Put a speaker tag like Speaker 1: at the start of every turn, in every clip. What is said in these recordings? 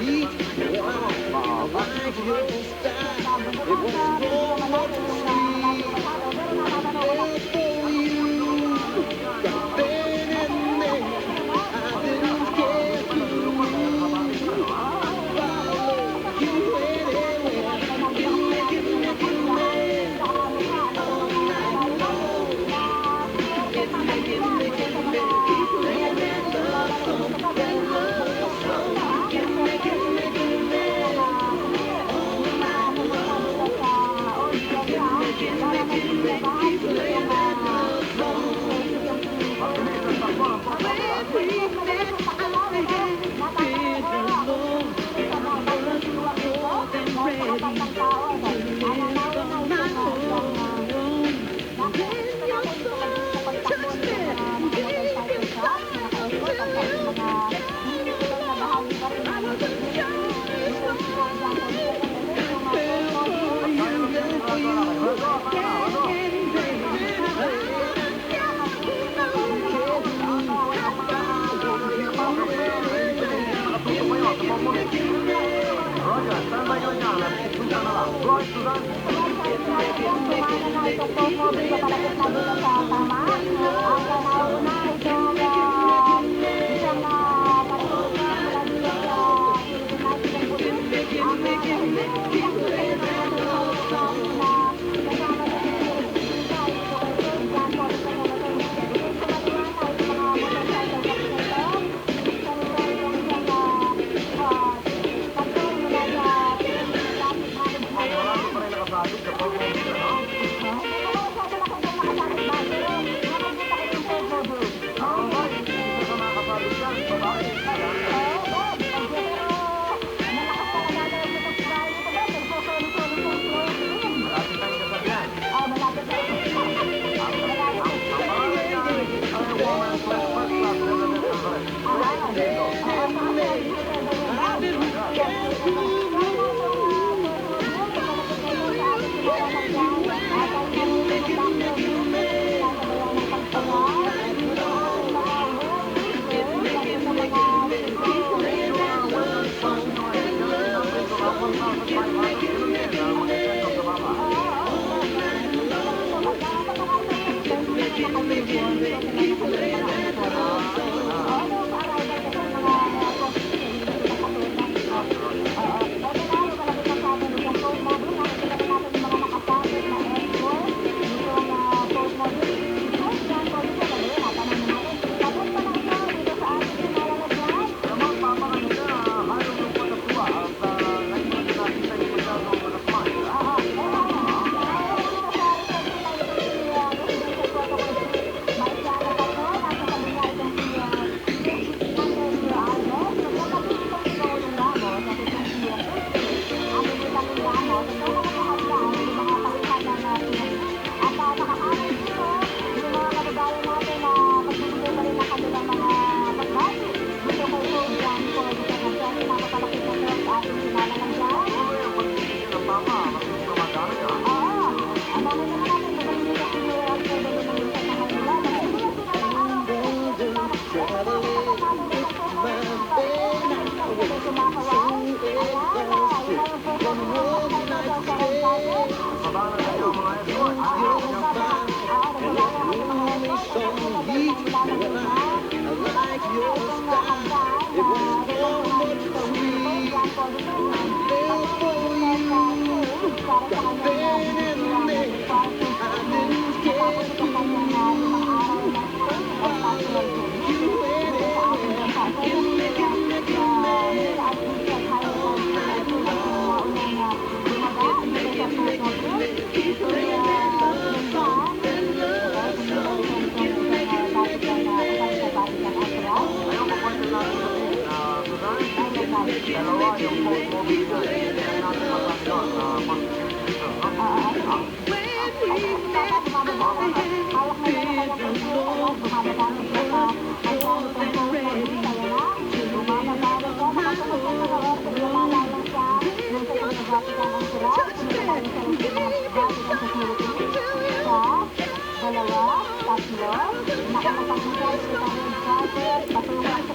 Speaker 1: heat. I like your style. It was so much sweet. There for you. Got pain in me. I didn't care who you. Follow you anywhere. Give me all night long. Give me, keep playing that love song, that love song. Give me all night long. Give me, keep playing that love song. When we met, I had been alone. I was more than ready to live on my own. When your soul touched me, deep inside of you, I was a young soul. Fell for you, getting
Speaker 2: Patungan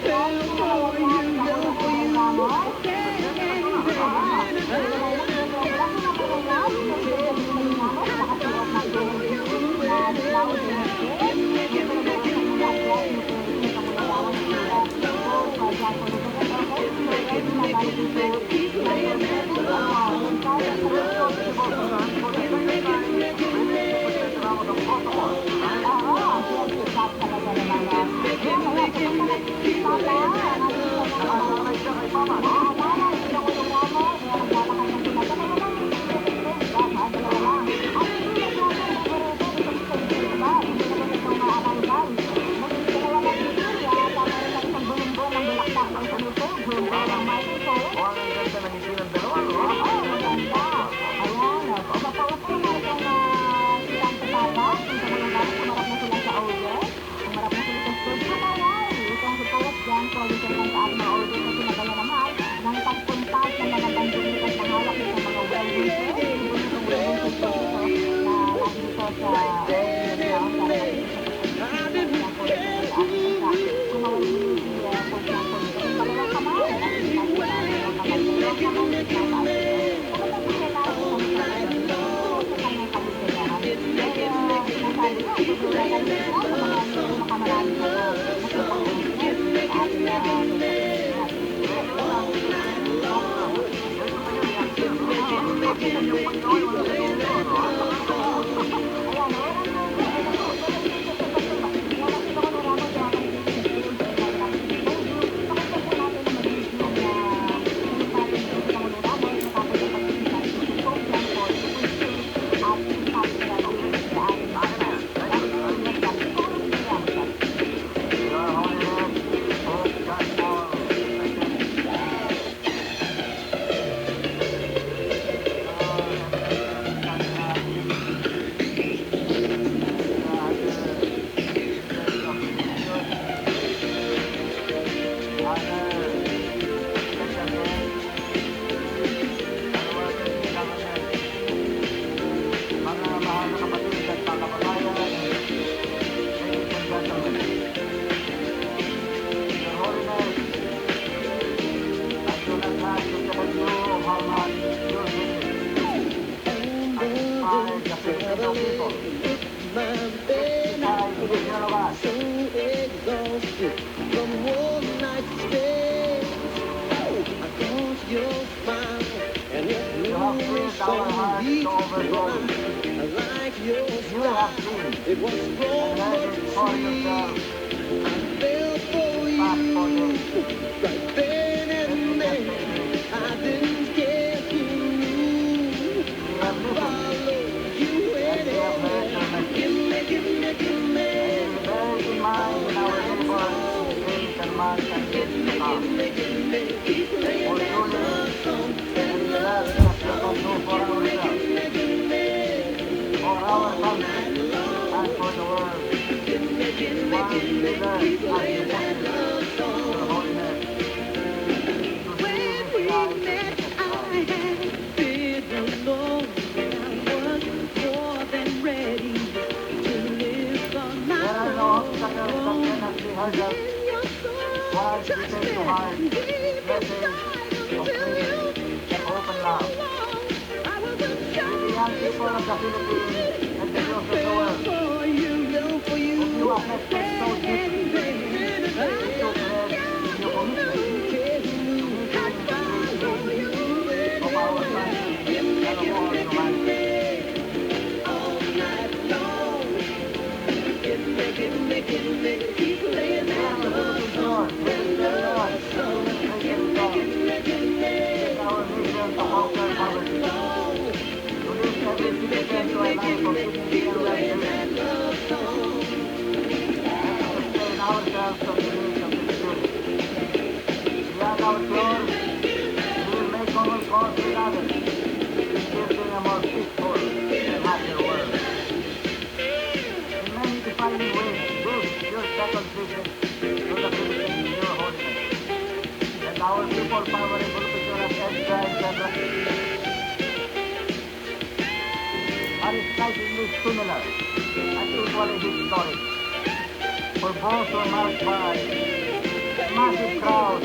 Speaker 2: sa at ma-order kasi madala na mahal ng pagpuntas ng mga bandunit at mahawak sa mga well-wishers. Siguro itong well-wishers po dito na nandito sa Orient now para makikita sa pagpuntas ng ating bansa. Kung mawalili, for example, itong dalawang kamay, at sinabi na dalawang kamay, dalawang kamay, nasa atin. Kapag kailangan sa sa kanyang kaligayahan. Kaya sinasabi ko, tutulad kami sa mga makamarami na nakipag-business sa ating
Speaker 3: It was so much sweet. I fell for you right then and there. I didn't care who. I followed you anywhere. Give me. Give me. Keep playing that love song. That love song. Give me.
Speaker 1: For our country and for the world.
Speaker 3: Keep playing that love song.
Speaker 1: When we met, I had been alone, and I was more than ready to live on my own. In your soul, trust me, keep it tight until you
Speaker 3: Open love.
Speaker 1: I was a
Speaker 3: The young people of the Philippines and the youth of the world.
Speaker 1: for you.
Speaker 3: You are affected so deeply. So glad you committed of our country and of all humanity.
Speaker 2: All night long. Give me, keep playing that love song, that love song. Give me,
Speaker 3: Our mission to conquer poverty. To live every citizen to a life of dignity and righteousness.
Speaker 2: love song.
Speaker 3: And to sustain ourselves from the needs of this truth. Beyond our shores, we will make common cause with others in building a more peaceful and happier world. In many defining ways, this, your second visit to the Philippines, your holiness, and our people power revolution of Edgar and Zebra are strikingly similar and equally historic, for both were marked by massive crowds